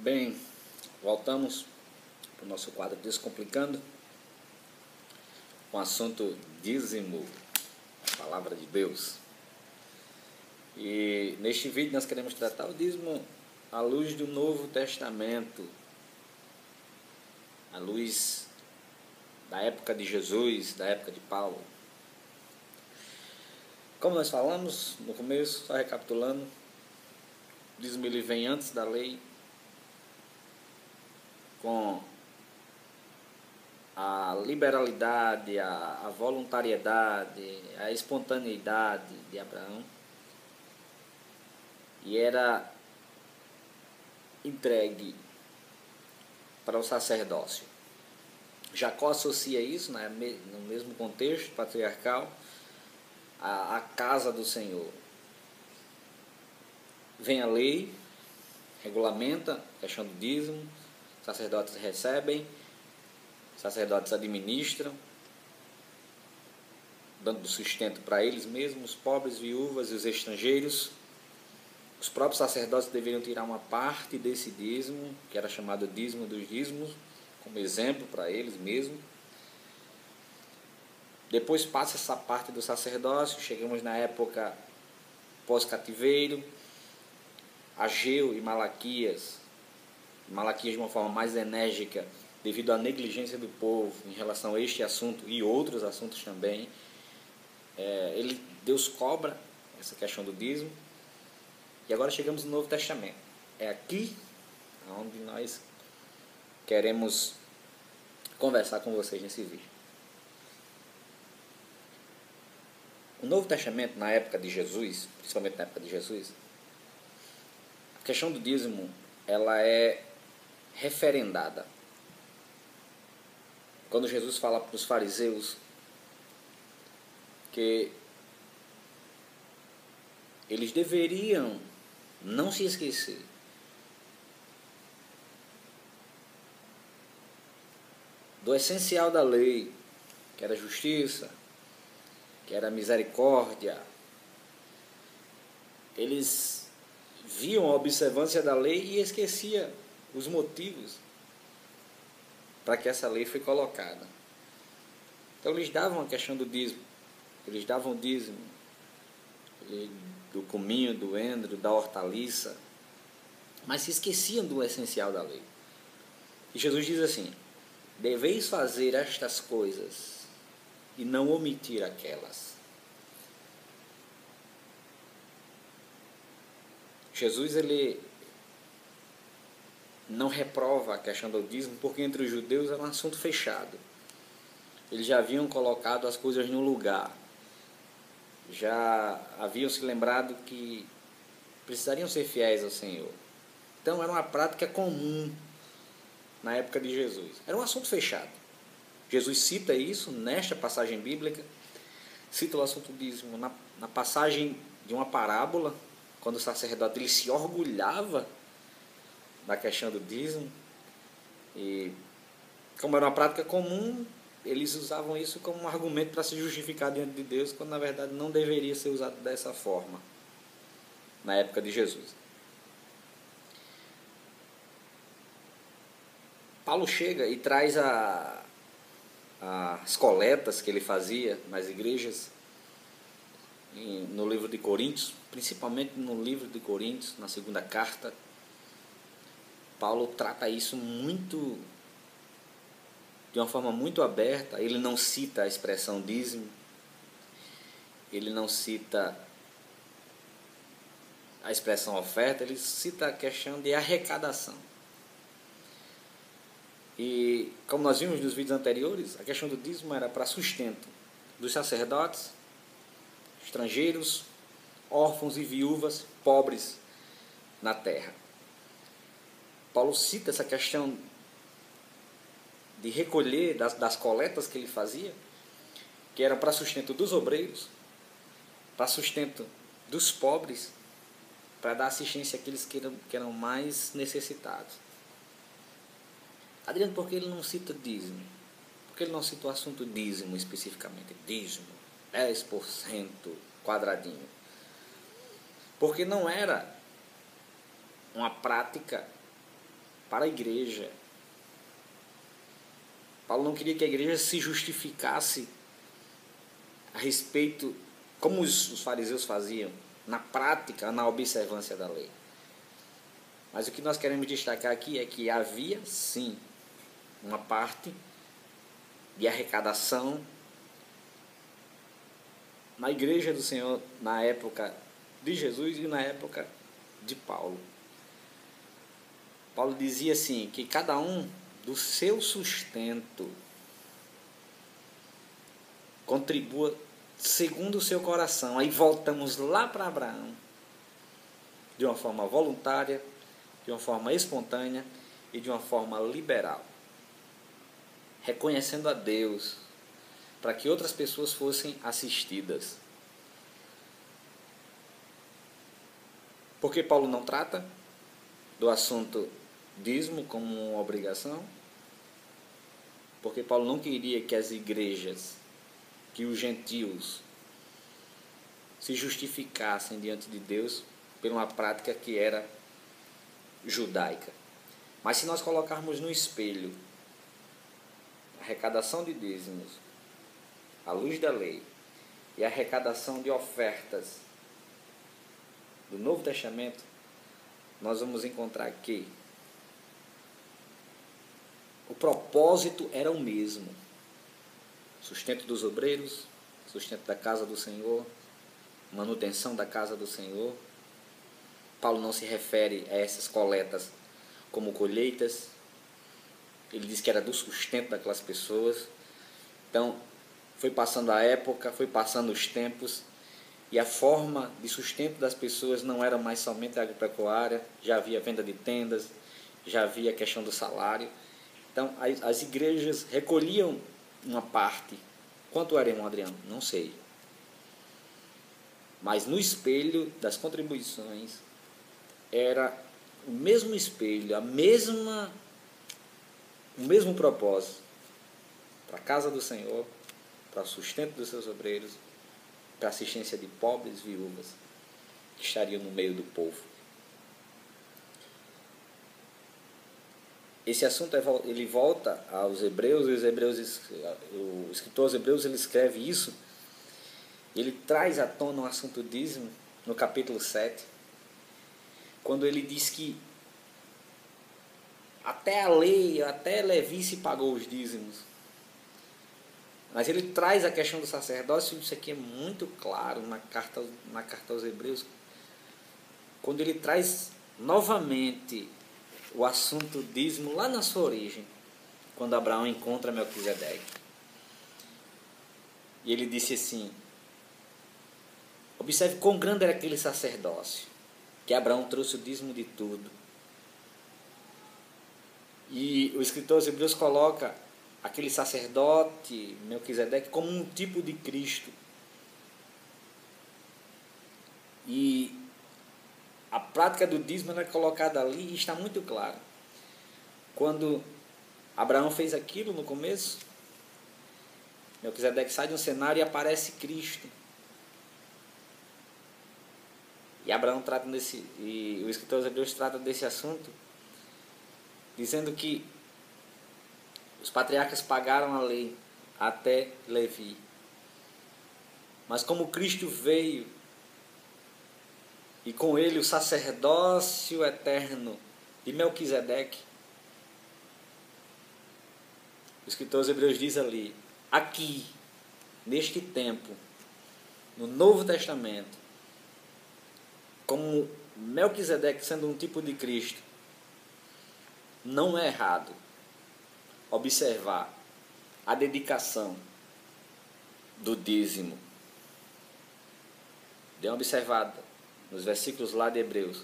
Bem, voltamos para o nosso quadro Descomplicando, com o assunto dízimo, a palavra de Deus. E neste vídeo nós queremos tratar o dízimo à luz do Novo Testamento, à luz da época de Jesus, da época de Paulo. Como nós falamos no começo, só recapitulando, o dízimo ele vem antes da lei, com a liberalidade, a voluntariedade, a espontaneidade de Abraão, e era entregue para o sacerdócio. Jacó associa isso, né, no mesmo contexto patriarcal, a casa do Senhor. Vem a lei, regulamenta a questão do dízimo, sacerdotes recebem, sacerdotes administram, dando sustento para eles mesmos, os pobres, viúvas e os estrangeiros. Os próprios sacerdotes deveriam tirar uma parte desse dízimo, que era chamado dízimo dos dízimos, como exemplo para eles mesmos. Depois passa essa parte do sacerdócio, chegamos na época pós-cativeiro, Ageu e Malaquias de uma forma mais enérgica, devido à negligência do povo em relação a este assunto e outros assuntos também. Deus cobra essa questão do dízimo. E agora chegamos no Novo Testamento. É aqui onde nós queremos conversar com vocês nesse vídeo. O Novo Testamento, na época de Jesus, principalmente na época de Jesus, a questão do dízimo, ela é referendada. Quando Jesus fala para os fariseus que eles deveriam não se esquecer do essencial da lei, que era a justiça, que era a misericórdia. Eles viam a observância da lei e esqueciam os motivos para que essa lei foi colocada. Então eles davam a questão do dízimo, eles davam o dízimo do cominho, do endro, da hortaliça, mas se esqueciam do essencial da lei. E Jesus diz assim: deveis fazer estas coisas e não omitir aquelas. Jesus ele não reprova a questão do dízimo, porque entre os judeus era um assunto fechado. Eles já haviam colocado as coisas no lugar, já haviam se lembrado que precisariam ser fiéis ao Senhor. Então era uma prática comum na época de Jesus. Era um assunto fechado. Jesus cita isso nesta passagem bíblica, cita o assunto do dízimo na passagem de uma parábola, quando o sacerdote ele se orgulhava da questão do dízimo. E como era uma prática comum, eles usavam isso como um argumento para se justificar diante de Deus, quando na verdade não deveria ser usado dessa forma na época de Jesus. Paulo chega e traz as coletas que ele fazia nas igrejas, no livro de Coríntios, principalmente no livro de Coríntios, na segunda carta. Paulo trata isso de uma forma muito aberta. Ele não cita a expressão dízimo, ele não cita a expressão oferta, ele cita a questão de arrecadação. E como nós vimos nos vídeos anteriores, a questão do dízimo era para sustento dos sacerdotes, estrangeiros, órfãos e viúvas, pobres na terra. Paulo cita essa questão de recolher das coletas que ele fazia, que eram para sustento dos obreiros, para sustento dos pobres, para dar assistência àqueles que eram mais necessitados. Adriano, por que ele não cita dízimo? Por que ele não cita o assunto dízimo especificamente? Dízimo, 10%, quadradinho. Porque não era uma prática para a igreja. Paulo não queria que a igreja se justificasse a respeito, como os fariseus faziam, na prática, na observância da lei. Mas o que nós queremos destacar aqui é que havia, sim, uma parte de arrecadação na igreja do Senhor na época de Jesus e na época de Paulo. Paulo dizia assim, que cada um do seu sustento contribua segundo o seu coração. Aí voltamos lá para Abraão, de uma forma voluntária, de uma forma espontânea e de uma forma liberal, reconhecendo a Deus para que outras pessoas fossem assistidas. Por que Paulo não trata do assunto dízimo como uma obrigação? Porque Paulo não queria que as igrejas, que os gentios se justificassem diante de Deus por uma prática que era judaica. Mas se nós colocarmos no espelho a arrecadação de dízimos à luz da lei e a arrecadação de ofertas do Novo Testamento, nós vamos encontrar que o propósito era o mesmo: sustento dos obreiros, sustento da casa do Senhor, manutenção da casa do Senhor. Paulo não se refere a essas coletas como colheitas, ele diz que era do sustento daquelas pessoas. Então, foi passando a época, foi passando os tempos, e a forma de sustento das pessoas não era mais somente a agropecuária, já havia venda de tendas, já havia a questão do salário. Então, as igrejas recolhiam uma parte. Quanto era, irmão Adriano? Não sei. Mas no espelho das contribuições, era o mesmo espelho, o mesmo propósito para a casa do Senhor, para o sustento dos seus obreiros, para a assistência de pobres viúvas que estariam no meio do povo. Esse assunto ele volta aos Hebreus, o escritor aos Hebreus ele escreve isso, ele traz à tona o assunto dízimo no capítulo 7, quando ele diz que até a lei, até Levi se pagou os dízimos. Mas ele traz a questão do sacerdócio, isso aqui é muito claro na carta aos Hebreus, quando ele traz novamente o assunto dízimo lá na sua origem, quando Abraão encontra Melquisedeque. E ele disse assim, observe quão grande era aquele sacerdócio, que Abraão trouxe o dízimo de tudo. E o escritor aos Hebreus coloca aquele sacerdote, Melquisedeque, como um tipo de Cristo. E a prática do dízimo é colocada ali e está muito claro. Quando Abraão fez aquilo no começo, Melquisedeque sai de um cenário e aparece Cristo. E Abraão trata e o escritor aos Hebreus trata desse assunto, dizendo que os patriarcas pagaram a lei até Levi. Mas como Cristo veio, e com ele o sacerdócio eterno de Melquisedeque, o escritor aos Hebreus diz ali, aqui, neste tempo, no Novo Testamento, como Melquisedeque sendo um tipo de Cristo, não é errado observar a dedicação do dízimo. Dê uma observada nos versículos lá de Hebreus,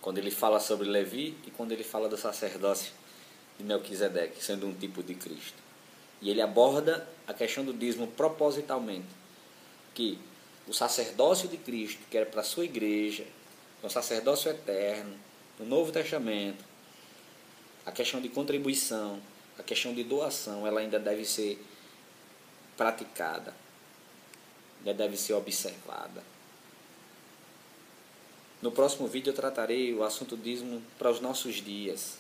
quando ele fala sobre Levi e quando ele fala do sacerdócio de Melquisedeque, sendo um tipo de Cristo. E ele aborda a questão do dízimo propositalmente, que o sacerdócio de Cristo, que era para a sua igreja, um sacerdócio eterno, no Novo Testamento, a questão de contribuição, a questão de doação, ela ainda deve ser praticada, ainda deve ser observada. No próximo vídeo eu tratarei o assunto dízimo para os nossos dias,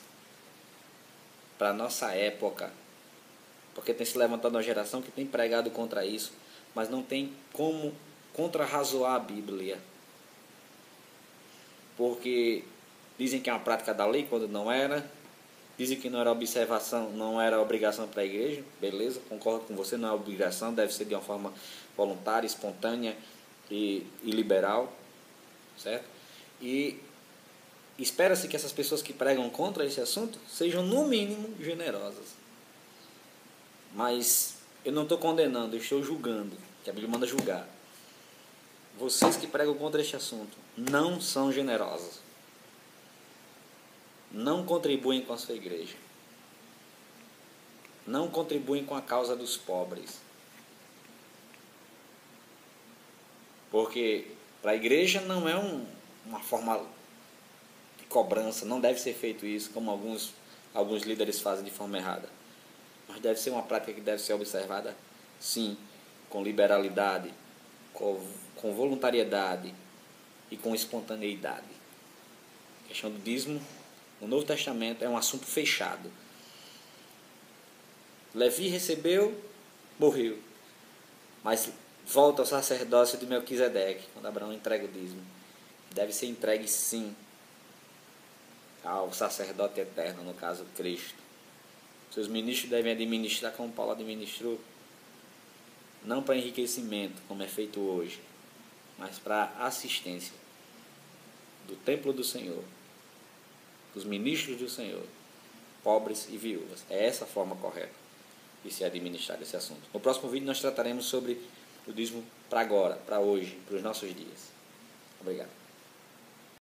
para a nossa época, porque tem se levantado uma geração que tem pregado contra isso, mas não tem como contrarrazoar a Bíblia, porque dizem que é uma prática da lei quando não era, dizem que não era observação, não era obrigação para a igreja, beleza, concordo com você, não é obrigação, deve ser de uma forma voluntária, espontânea e liberal, certo? E espera-se que essas pessoas que pregam contra esse assunto sejam, no mínimo, generosas. Mas eu não estou condenando, eu estou julgando, que a Bíblia manda julgar. Vocês que pregam contra este assunto não são generosos. Não contribuem com a sua igreja. Não contribuem com a causa dos pobres. Porque para a igreja não é uma forma de cobrança, não deve ser feito isso, como alguns líderes fazem de forma errada. Mas deve ser uma prática que deve ser observada, sim, com liberalidade, com voluntariedade e com espontaneidade. A questão do dízimo no Novo Testamento é um assunto fechado. Levi recebeu, morreu, mas volta ao sacerdócio de Melquisedeque, quando Abraão entrega o dízimo. Deve ser entregue, sim, ao sacerdote eterno, no caso Cristo. Seus ministros devem administrar como Paulo administrou, não para enriquecimento, como é feito hoje, mas para assistência do templo do Senhor, dos ministros do Senhor, pobres e viúvas. É essa a forma correta de se administrar esse assunto. No próximo vídeo nós trataremos sobre o dízimo para agora, para hoje, para os nossos dias. Obrigado.